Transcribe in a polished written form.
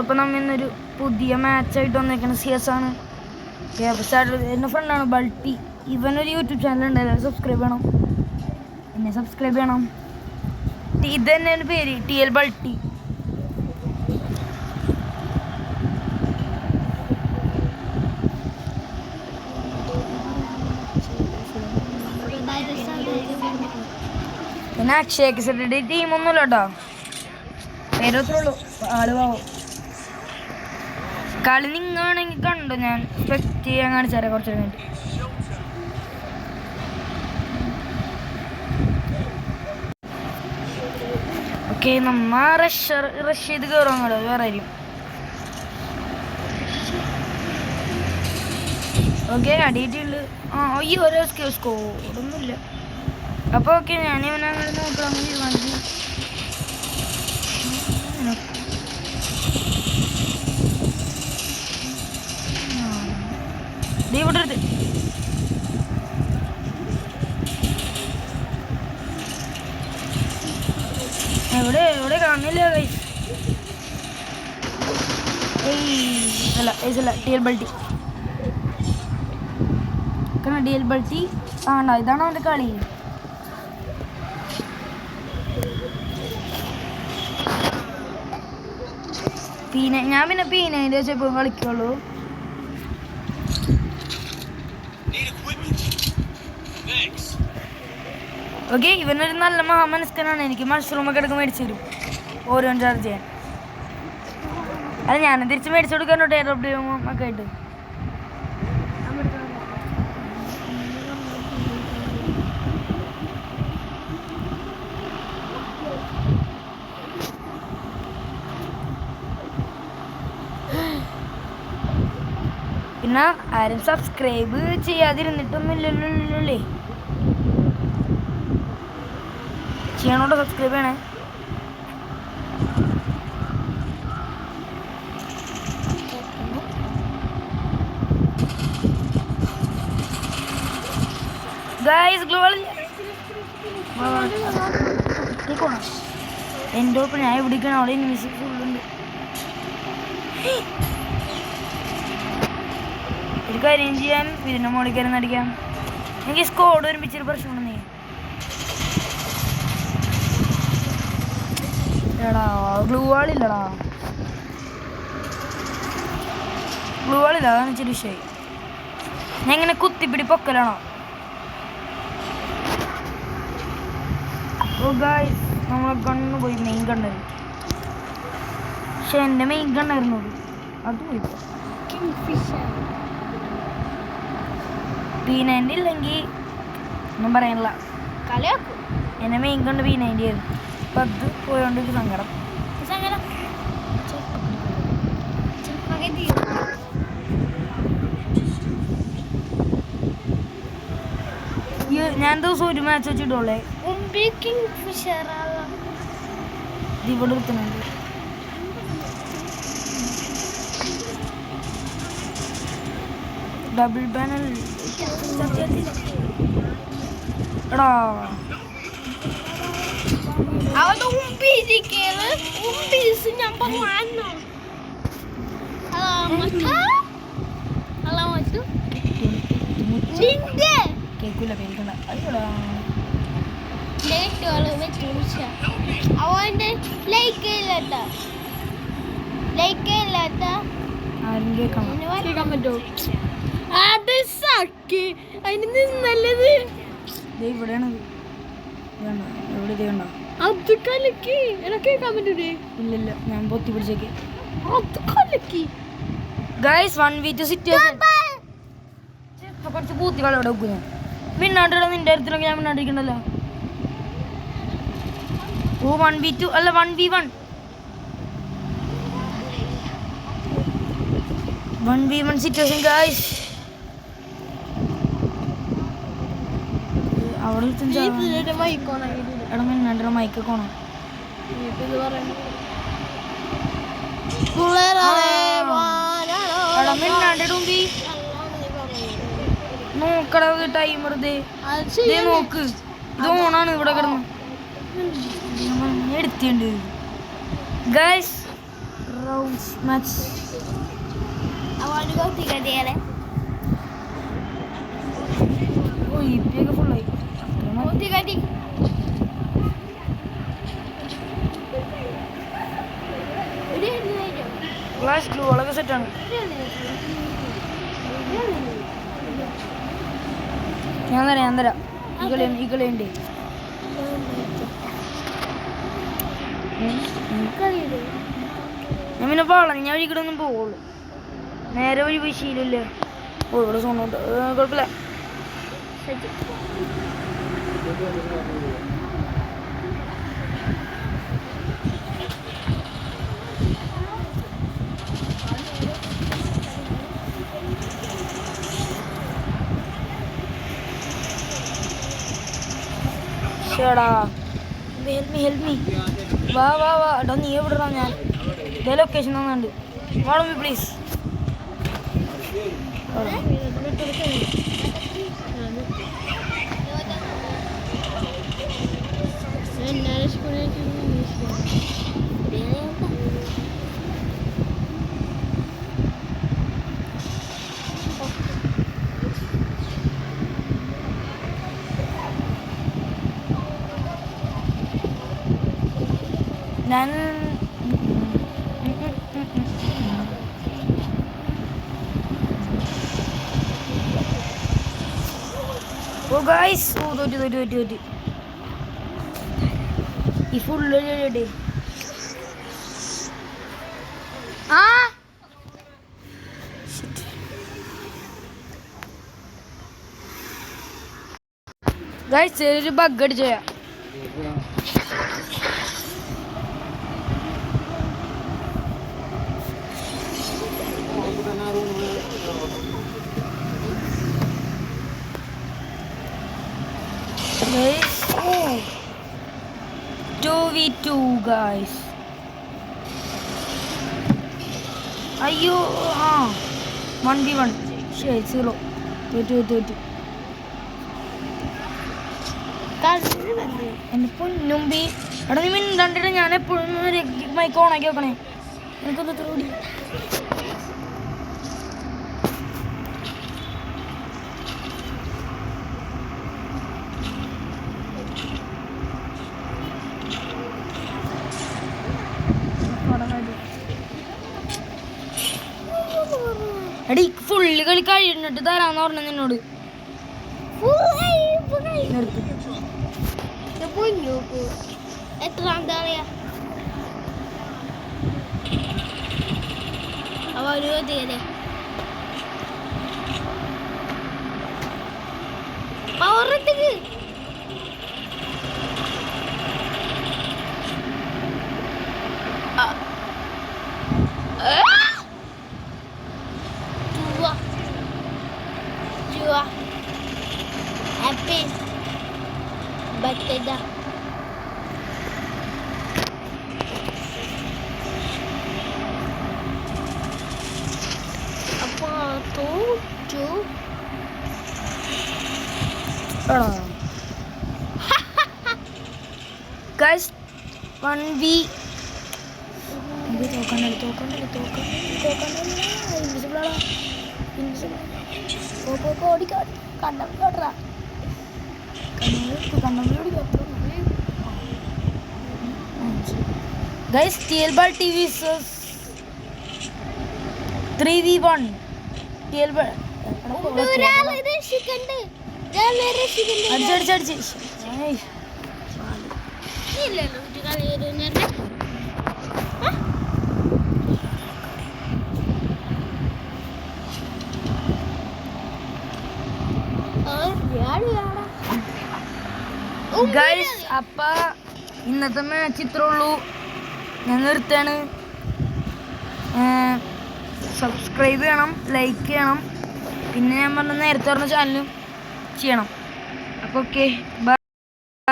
അപ്പോൾ നമ്മൾ ഇന്നൊരു പുതിയ മാച്ചായിട്ട് വന്നേക്കുന്ന CS ആണ്. എൻ്റെ ഫ്രണ്ടാണ് ബൾട്ടി. ഇവനൊരു യൂട്യൂബ് ചാനൽ ഉണ്ട്, എല്ലാവരും സബ്സ്ക്രൈബ് ചെയ്യണം, എന്നെ സബ്സ്ക്രൈബ് ചെയ്യണം. ഇത് തന്നെയാണ് പേര്, TL ബൾട്ടി. പിന്നെ അക്ഷയക്ക് ടീമൊന്നുമില്ല കേട്ടോ, പേരത്രേ ആള് പോവും. കളി നിങ്ങാണെങ്കിൽ കണ്ടോ, ഞാൻ സ്പെക്ട് ചെയ്യാൻ കാണിച്ചാലേ കുറച്ച് കഴിഞ്ഞിട്ട്. ഓക്കെ, നമ്മ റഷ് ചെയ്ത് കയറും കേട്ടോ, വേറെ ആയിരിക്കും. ഓക്കെ, അടിയിട്ടുണ്ട്. ഈ ഓരോ സ്കോറൊന്നുമില്ല. അപ്പോൾ ഓക്കെ, ഞാനിവനങ്ങനെ നോക്കണം തീരുമാനിച്ചു. ഇവിടെ എടുത്ത് എവിടെ കാണില്ല. അല്ല TL ബൾട്ടി DL ബൾട്ടി ആണോ? ഇതാണോ അവൻ്റെ കളി? ഞാൻ പിന്നെ പീനേൻ്റെ വെച്ചപ്പോൾ കളിക്കുള്ളൂ. ഓക്കെ, ഇവനൊരു നല്ല മഹാമനസ്കനാണ്. എനിക്ക് മഷ്റൂമൊക്കെ എടുക്കാൻ മേടിച്ചു തരും ഓരോ ചാർജ് ചെയ്യാൻ. അത് ഞാൻ തിരിച്ച് മേടിച്ചു കൊടുക്കാനോട്ട് എയർപ്ലെയിൻ ഒക്കെ ആയിട്ട്. പിന്നെ ആരും സബ്സ്ക്രൈബ് ചെയ്യാതിരുന്നിട്ടൊന്നുമില്ലല്ലേ? ചെയ്യണോട്ടോ, സബ്സ്ക്രൈബ് ചെയ്യണേ. ഗൈസ് എൻ്റെ ഒപ്പം ഞാൻ എവിടേക്കാണ്, അവിടെ ഇംഗ്ലീഷ് ഫുള്ളുണ്ട്. ഒരു കാര്യം ചെയ്യാൻ, ഇതിൻ്റെ മുകളിൽ കയറി നടിക്കാം. എനിക്ക് സ്കോഡ് ഒരുമിച്ചൊരു പ്രശ്നമുണ്ടെന്നേ. എടാ ഗ്ലൂ വാളില്ലടാ, ഗ്ലൂ വാളില്ല, അതാണ് ഇച്ചിരി വിഷയമായി. ഞാൻ ഇങ്ങനെ കുത്തിപ്പിടി പൊക്കലാണോ? ഓ ഗായ്സ്, നമ്മളെ ഗണ്ണ് പോയി, മെയിൻ ഗണ്ണായിരുന്നു. പക്ഷെ എൻ്റെ മെയിൻ ഗണ്ണായിരുന്നു അത് പോയി. P90 ഇല്ലെങ്കിൽ ഒന്നും പറയാനില്ല, കളിയാക്കും. എൻ്റെ മെയിൻ ഗണ്ണ് P90 ആയിരുന്നു. അപ്പം അത് പോയോണ്ട് ഒരു സങ്കടം. ഞാൻ ദിവസം ഒരു മാച്ച് വെച്ചിട്ടുള്ളേ. ഇവിടെ എത്തുന്നുണ്ട്. ഡബിൾ ബാനൽ എടാ, കേൾക്കൂല കേൾക്കണ്ട. ആരും കേൾക്കാൻ പറ്റുമോ? ഇവിടെയാണ് എവിടെ ചെയ്യണ്ട. ഇല്ലില്ല, ഞാൻ പൊത്തി പിടിച്ചേക്ക്. ഗൈസ് 1v2 സിറ്റുവേഷൻ കുറച്ച് കൂത്തികളെ ഇവിടെ വെക്കും. ഞാൻ മിന്നാണ്ടിട നിന്റെ അടുത്തിലൊക്കെ ഞാൻ മിന്നാണ്ടിരിക്കണ്ടല്ലോ. ഓ 1v2 അല്ല 1v1 സിറ്റുവേഷൻ ഗൈസ്. അവിടെ എടാ മിന്നാണ്ടിട മൈക്ക് കോണം. എടാ മിന്നാണ്ടിടുമ്പി നോക്കട ടൈമർ നോക്ക്, ഇത് ഓണാണ്. ഇവിടെ കിടന്ന് എടുത്തിട്ടുണ്ട് guys. match. I want to go to the other. Oh, you pick up like. Go to the other. Glass glue, all of a sudden. Yandra, eagle in day. I mean, a ball, and you get on the ball. Never you wish you live. Oh, what is on the black? Shut up. Help me. Wow. Don't you ever run that? The location on the. Follow me, please. Oh guys, do it. If full day. Ah. Shit. Guys, there is a bug gad jaya. Guys, 2v2 guys. Ayyo, 1v1. Shit, 0. Wait. എൻ്റെ പൊന്നുമ്പി എടാ നീ മിണ്ടാണ്ടിട്ട് ഞാൻ എപ്പോഴും mic ഓണാക്കി വെക്കണേ എനിക്കൊന്ന് ത്രോടി എടി full കളി കഴിയുന്നിട്ട് തരാന്ന് പറഞ്ഞ നിന്നോട് നിർത്തി എത്രാമത്തെ കളിയാ അവര് പവറത്തേക്ക് happy birthday da apa tuh guys 1v തോക്കണ്ടല്ലോ guys TLBall TV versus 3v1 TLBall അടിച്ച് ഗൈസ് അപ്പ ഇന്നത്തെ മാച്ച് ഇത്രേ ഉള്ളൂ ഞാൻ നിർത്താണ് സബ്സ്ക്രൈബ് ചെയ്യണം ലൈക്ക് ചെയ്യണം പിന്നെ ഞാൻ പറഞ്ഞ നേരത്തെ പറഞ്ഞ ചാനലും ചെയ്യണം അപ്പോൾ ഓക്കെ ബൈ